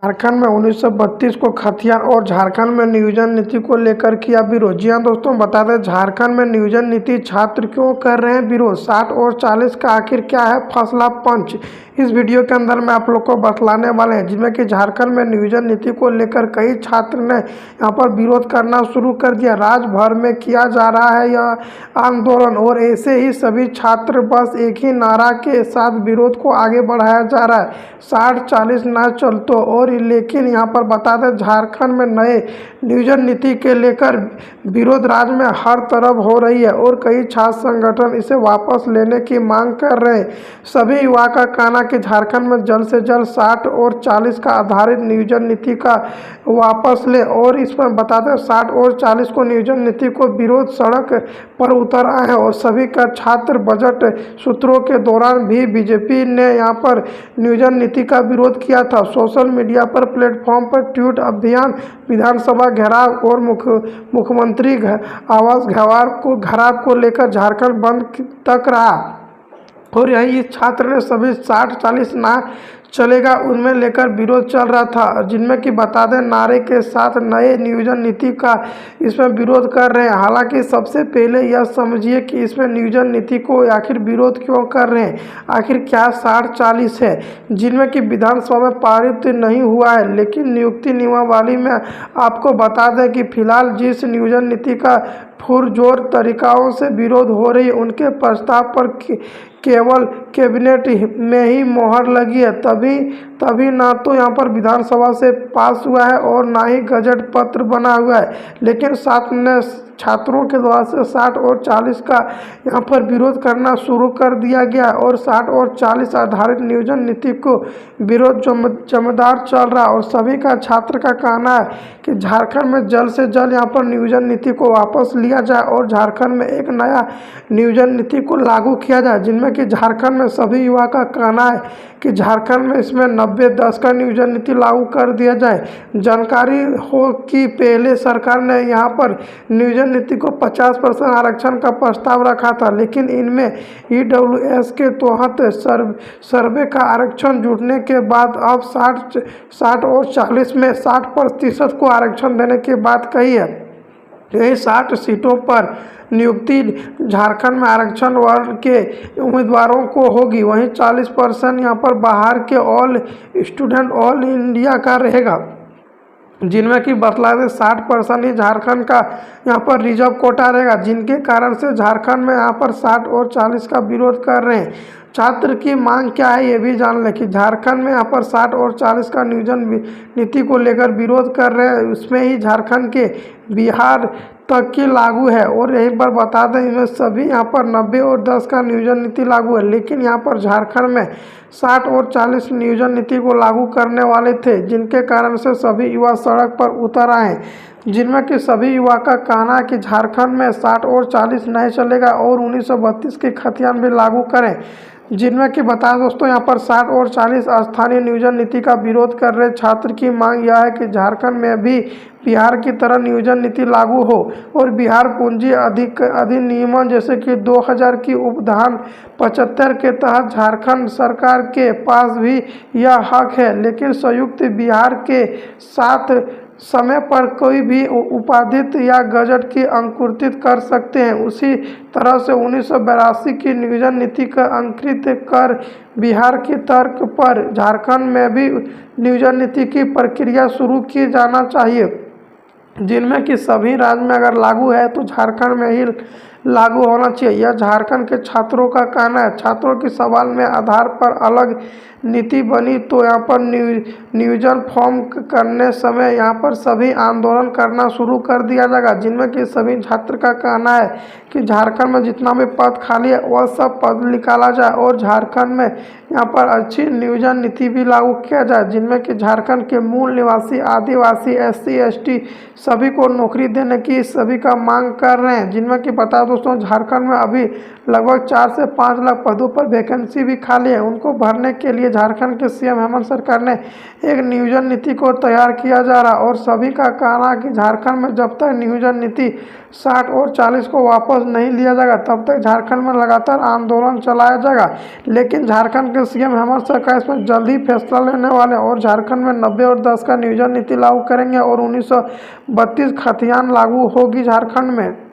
झारखंड में 1932 को खतियान और झारखंड में नियोजन नीति को लेकर किया विरोध। जी हाँ दोस्तों, बता दें झारखंड में नियोजन नीति छात्र क्यों कर रहे हैं विरोध, 60 और 40 का आखिर क्या है फैसला पंच। इस वीडियो के अंदर मैं आप लोग को बतलाने वाले हैं, जिसमें कि झारखंड में नियोजन नीति को लेकर कई छात्र ने यहाँ पर विरोध करना शुरू कर दिया। राज्य भर में किया जा रहा है यह आंदोलन और ऐसे ही सभी छात्र बस एक ही नारा के साथ विरोध को आगे बढ़ाया जा रहा है, 60-40 ना चलतो। और लेकिन यहाँ पर बता दें झारखंड में नए नियोजन नीति के लेकर विरोध राज्य में हर तरफ हो रही है और कई छात्र संगठन इसे वापस लेने की मांग कर रहे हैं। सभी युवा का कहना कि झारखंड में जल्द से जल्द 60 और 40 का आधारित नियोजन नीति का वापस ले। और इस पर बता दें 60 और 40 को नियोजन नीति को विरोध सड़क पर उतर आए हैं और सभी का छात्र बजट सूत्रों के दौरान भी बीजेपी ने यहाँ पर नियोजन नीति का विरोध किया था। सोशल मीडिया पर प्लेटफॉर्म पर ट्वीट अभियान, विधानसभा घेराव और मुख्यमंत्री आवास घेराव को लेकर झारखंड बंद तक रहा। और यही इस छात्र ने सभी 60-40 ना चलेगा उनमें लेकर विरोध चल रहा था, जिनमें कि बता दें नारे के साथ नए नियोजन नीति का इसमें विरोध कर रहे हैं। हालांकि सबसे पहले यह समझिए कि इसमें नियोजन नीति को आखिर विरोध क्यों कर रहे हैं, आखिर क्या 60-40 है, जिनमें कि विधानसभा में पारित नहीं हुआ है। लेकिन नियुक्ति नियमावली में आपको बता दें कि फिलहाल जिस नियोजन नीति का पुरजोर तरीकों से विरोध हो रही है, उनके प्रस्ताव पर केवल कैबिनेट में ही मोहर लगी है। तभी ना तो यहाँ पर विधानसभा से पास हुआ है और ना ही गजट पत्र बना हुआ है। लेकिन साथ में छात्रों के द्वारा से 60 और 40 का यहाँ पर विरोध करना शुरू कर दिया गया और 60 और 40 आधारित नियोजन नीति को विरोध जमदार चल रहा। और सभी का छात्र का कहना है कि झारखंड में जल्द से जल्द यहाँ पर नियोजन नीति को वापस लिया जाए और झारखंड में एक नया नियोजन नीति को लागू किया जाए, जिनमें कि झारखंड में सभी युवा का कहना है कि झारखंड में इसमें 90-10 का नियोजन नीति लागू कर दिया जाए। जानकारी हो कि पहले सरकार ने यहाँ पर नियोजन नीति को 50% आरक्षण का प्रस्ताव रखा था, लेकिन इनमें EWS के तहत सर्वे का आरक्षण जुटने के बाद अब 60 और 40 में 60% को आरक्षण देने की बात कही है। यही 60 सीटों पर नियुक्ति झारखंड में आरक्षण वर्ग के उम्मीदवारों को होगी, वहीं 40% यहाँ पर बाहर के ऑल स्टूडेंट ऑल इंडिया का रहेगा, जिनमें कि बतला दें 60% ही झारखंड का यहाँ पर रिजर्व कोटा रहेगा, जिनके कारण से झारखंड में यहाँ पर 60 और 40 का विरोध कर रहे हैं। छात्र की मांग क्या है ये भी जान लें कि झारखंड में यहाँ पर 60 और 40 का नियोजन नीति को लेकर विरोध कर रहे हैं, उसमें ही झारखंड के बिहार तक की लागू है। और यहीं पर बता दें इनमें सभी यहाँ पर 90 और 10 का नियोजन नीति लागू है, लेकिन यहाँ पर झारखंड में 60 और 40 नियोजन नीति को लागू करने वाले थे, जिनके कारण से सभी युवा सड़क पर उतर आए हैं, जिनमें कि सभी युवा का कहना है कि झारखंड में 60 और 40 नहीं चलेगा और 1932 की खतियान भी लागू करें। जिनमें कि बता दोस्तों यहाँ पर 60 और 40 स्थानीय नियोजन नीति का विरोध कर रहे छात्र की मांग यह है कि झारखंड में भी बिहार की तरह नियोजन नीति लागू हो और बिहार पूंजी अधिनियम जैसे कि 2000 की उपधान 75 के तहत झारखंड सरकार के पास भी यह हक है, लेकिन संयुक्त बिहार के साथ समय पर कोई भी उपाधित या गजट की अंकुरित कर सकते हैं। उसी तरह से 1982 की नियोजन नीति का अंकुरित कर बिहार की तर्क पर झारखंड में भी नियोजन नीति की प्रक्रिया शुरू की जाना चाहिए, जिनमें कि सभी राज्य में अगर लागू है तो झारखंड में ही लागू होना चाहिए। यह झारखंड के छात्रों का कहना है। छात्रों के सवाल में आधार पर अलग नीति बनी तो यहाँ पर नियोजन फॉर्म करने समय यहाँ पर सभी आंदोलन करना शुरू कर दिया जाएगा, जिनमें कि सभी छात्र का कहना है कि झारखंड में जितना भी पद खाली है वह सब पद निकाला जाए और झारखंड में यहाँ पर अच्छी नियोजन नीति भी लागू किया जाए, जिनमें कि झारखंड के मूल निवासी आदिवासी SC ST सभी को नौकरी देने की सभी का मांग कर रहे हैं। जिनमें कि बता दो दोस्तों झारखंड में अभी लगभग 4 से 5 लाख पदों पर वैकेंसी भी खाली है। उनको भरने के लिए झारखंड के सीएम हेमंत सरकार ने एक नियोजन नीति को तैयार किया जा रहा और सभी का कहना है कि झारखंड में जब तक नियोजन नीति 60 और 40 को वापस नहीं लिया जाएगा तब तक झारखंड में लगातार आंदोलन चलाया जाएगा। लेकिन झारखंड के सीएम हेमंत सरकार इसमें जल्द ही फैसला लेने वाले और झारखंड में 90 और 10 का नियोजन नीति लागू करेंगे और 1932 खतियान लागू होगी झारखंड में।